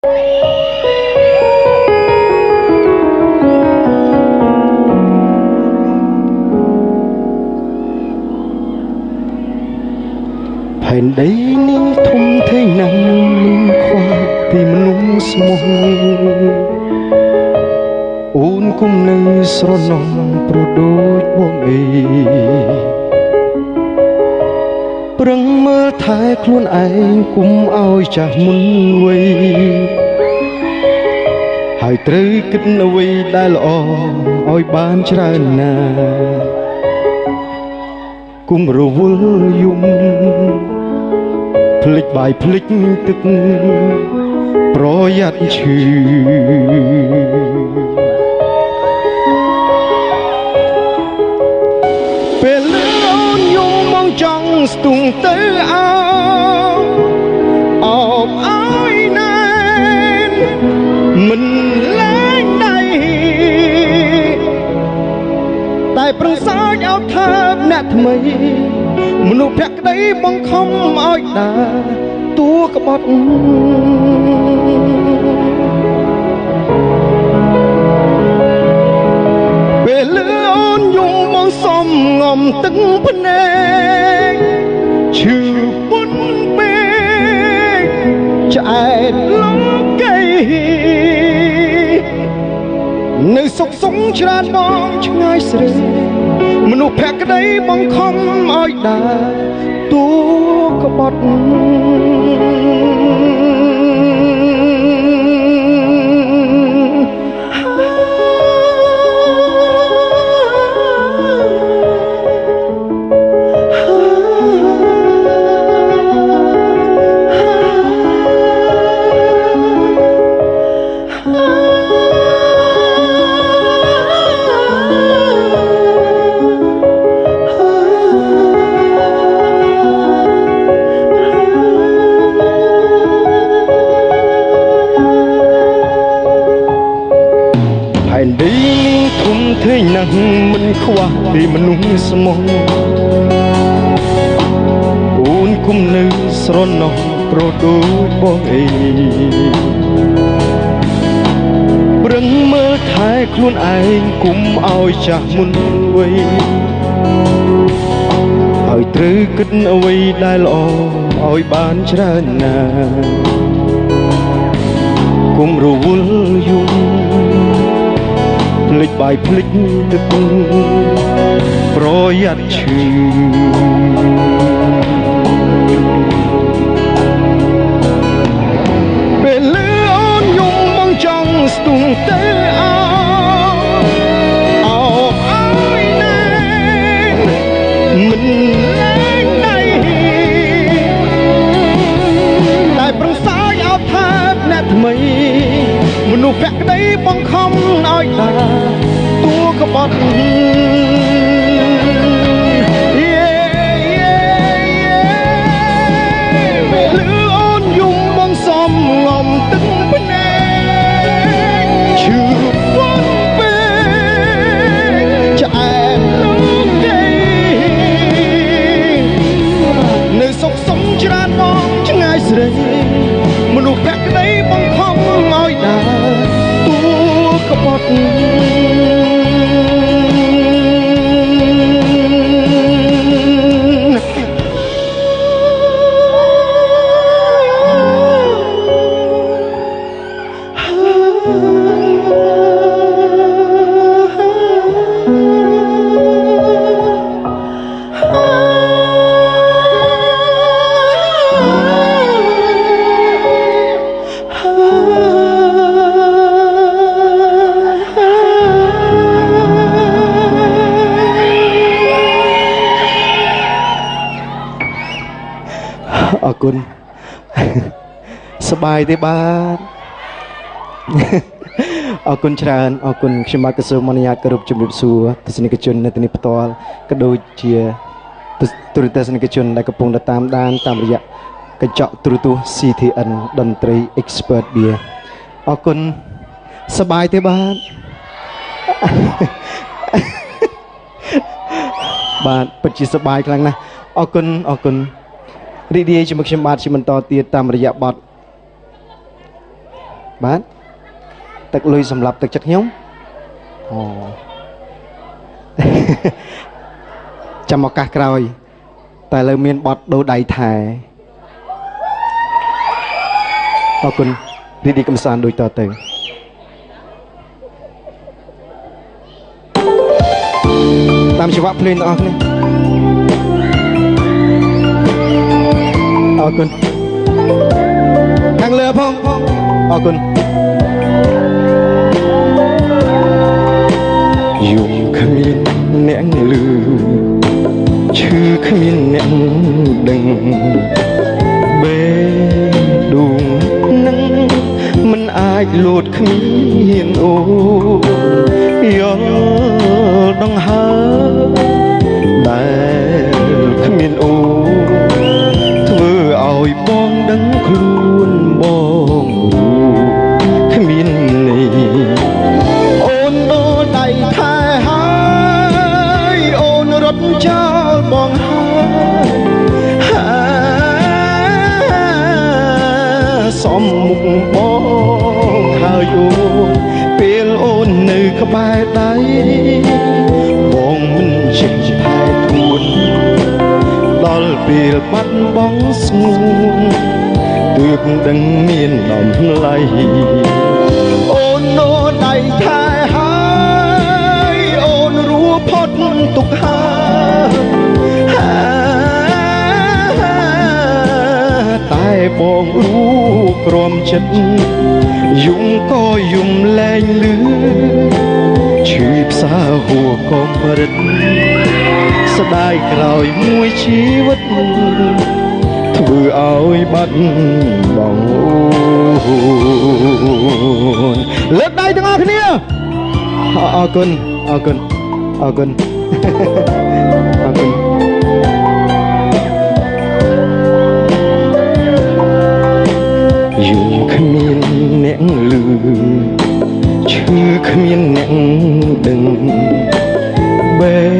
แผ่นดินนี้ทุ่มเทน้ำความที่มนุษย์สมองអូនគុំនៅស្រណោះប្រដូចបងអីប្រឹងមើលថែខ្លួនឯងគុំឲ្យចាស់មុនវ័យហើយត្រូវគិតអ្វីដែលល្អឲ្យបានច្រើនណាគុំរវល់យំភ្លេចបាយភ្លេចទឹកប្រយ័ត្នឈឺពេលលឺអូនយំមកចង់ស្ទង់ទៅអោបអើយណែនមិនលែងដៃតែប្រឹងសើចឲ្យថើបអ្នកថ្មីមនុស្សភក្តីបង្ខំឲ្យដើរតួក្បត់ពេលលឺអូនយំមកសំងំទឹកភ្នែកឈឺពុនពេកឆ្អែតលំកៃនៅសុកសុងច្រើនបងឆ្ងាយស្រីមនុស្សភក្តីបង្ខំឲ្យដើរតួក្បត់ធ្វើណាស់មិនខ្វះពីមនុស្សស្មោះអូនគុំនៅស្រណោះប្រដូចបងអីប្រឹងមើលថែខ្លួនឯងគុំឲ្យចាស់មុនវ័យហើយត្រូវគិតអ្វីដែលល្អឲ្យបានច្រើនណាគុំរវល់យំភ្លេចបាយភ្លេចទឹកប្រយ័ត្នឈឺពេលលឺអូនយំមកចង់ស្ទង់ទៅអោបអើយណែមិនលែងដៃតែប្រឹងសើចឲ្យថើបអ្នកថ្មីមនុស្សភក្តីបង្ខំឲ្យដើរតួក្បត់ពេលលឺអូនយំបងសំងំទឹកភ្នែកឈឺពុនពេកឆ្អែតលំកៃនៅសុកសុំច្រើនបងឆ្ងាយស្រីមនុស្សភក្តីបង្ខំឲ្យដើរតួក្បត់អរគុណសប្បាយទេបាទអរគុណច្រើនអរគុណខ្ញុំបាទក៏សូមអនុញ្ញាតគោរពជំរាបសួរទស្សនិកជននៅទីនេះផ្ទាល់ក៏ដូចជាទូរទស្សនិកជនដែលកំពុងតាមដានតាមរយៈកញ្ចក់ទូរទស្សន៍ CTN តន្ត្រី Expert Beer អរគុណសប្បាយទេបាទបាទពិតជាសប្បាយខ្លាំងណាស់អរគុណអរគុណរីករាយជាមួយខ្ញុំបាទជាបន្តទៀតតាមរយៈបទ បាទទឹកលុយសម្រាប់ទឹកចិត្តខ្ញុំអូចាំឱកាសក្រោយតែលើមានបត់ដូរដៃថែអរគុណរីឌីកំសាន្តដូចតទៅតាមចង្វាក់ភ្លេងទាំងអស់គ្នាអរគុណខាងលើផងអរគុណយំគ្មានអ្នកលឺឈឺគ្មានអ្នកដឹងបេះដូងនឹងមិនអាចលោតគ្មានអូយល់ដងហើដែលគ្មានអូធ្វើឲ្យបងដឹងខ្លួនបងគ្មាននេះអូនដូរដៃថែហើយអូនរត់ចោលបងហើយសំមុខបងហើយអូនពេលអូននៅក្បែរដៃបងមិនចេះថែទួនដល់ពេលបាត់បង់ស្ងួនទើបដឹងមានតម្លៃអូននៅដៃថែហើយអូនរួផុតទុកហើយតែបងរួក្រំចិត្តយំក៏យំលែងលឺឈឺផ្សាហួរកំរិតស្ដាយក្រោយមួយជីវិតធ្វើឲ្យបាត់បង់អូនលើកដៃទាំងអស់គ្នាអរគុណអរគុណអរគុណអរគុណយំគ្មានអ្នកលឺឈឺគ្មានអ្នកដឹងបេះ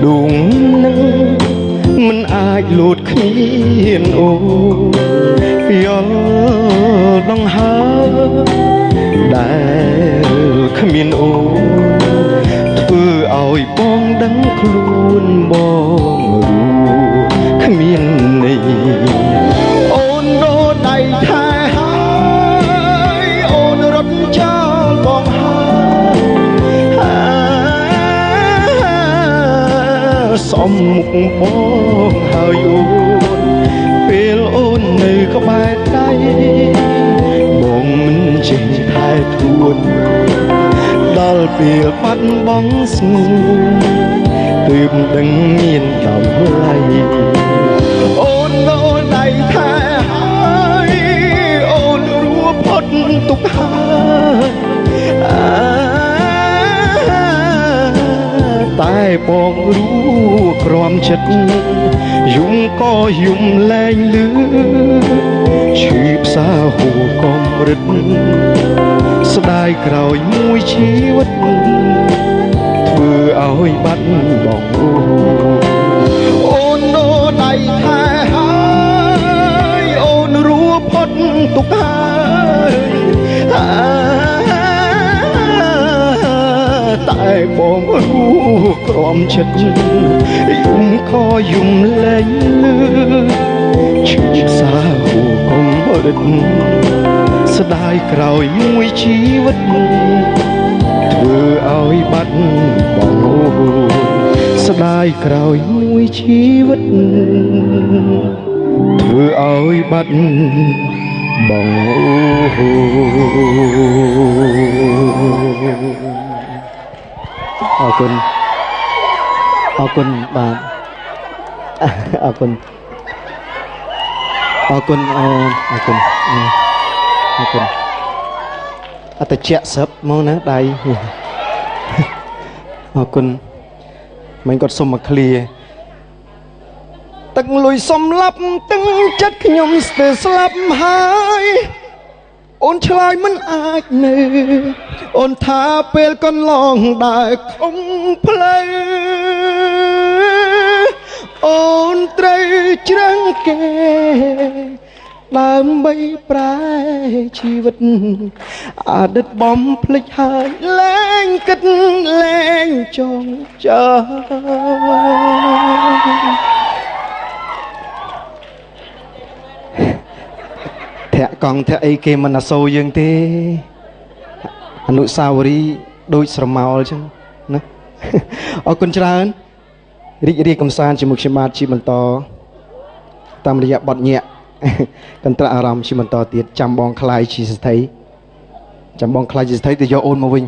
ដូងនឹងមិនអាចលោតគ្មានអូយល់ដងហើដែលគ្មានអូធ្វើឲ្យបងដឹងខ្លួនបងគ្មាននេះអូនដូរដៃថែហើយអូនរត់ចោលបងហើយសំមុខបងហើយអូនពេលអូននៅក្បែរដៃបងមិនចេះថែទួនដល់ពេលបាត់បង់ស្ងួនទើបដឹងមានតម្លៃអូននៅដៃថែហើយអូនរួផុតទុកហើយតែបងរួក្រំចិត្តយំក៏យំលែងលឺឈឺផ្សាហួរកំរិតស្ដាយក្រោយមួយជីវិតធ្វើឲ្យបាត់បង់អូនដូរដៃថែហើយអូនរួផុតទុកហើយតែបងរួក្រំចិត្តយំក៏យំលែងលឺឈឺផ្សាហួរកំរិតស្ដាយក្រោយមួយជីវិតធ្វើឲ្យបាត់បង់ស្ដាយក្រោយមួយជីវិតធ្វើឲ្យបាត់បង់អរគុណអរគុណបាទអរគុណអរគុណអូនអរគុណអរគុណអត់តែជាក់សឹបមកណាដៃអរគុណមិនគាត់សុំមកឃ្លាទឹកលុយសំឡាប់ទាំងចិត្តខ្ញុំស្ទើរស្លាប់ហើយអូនឆ្លើយមិនអាចនៅអូនថាពេលកន្លងដើរខំផ្លូវអូនត្រូវជ្រឹងគេ ដើម្បីប្រែជីវិតអតីតបំភ្លេចហើយលែងគិតលែងចងចាំធាក់កង់ធាក់អីគេមិនអសូរយើងទេអនុស្សាវរីយ៍ដូចស្រមោលអញ្ចឹងណាអរគុណច្រើនរីករាយកំសាន្តជាមួយខ្ញុំបាទជាបន្តតាមរយៈបទញាក់កន្ត្រាក់អារម្មណ៍ជាបន្តទៀតចាំបងខ្លាយជាស្ថិចាំបងខ្លាយជាស្ថិទៅយកអូនមកវិញ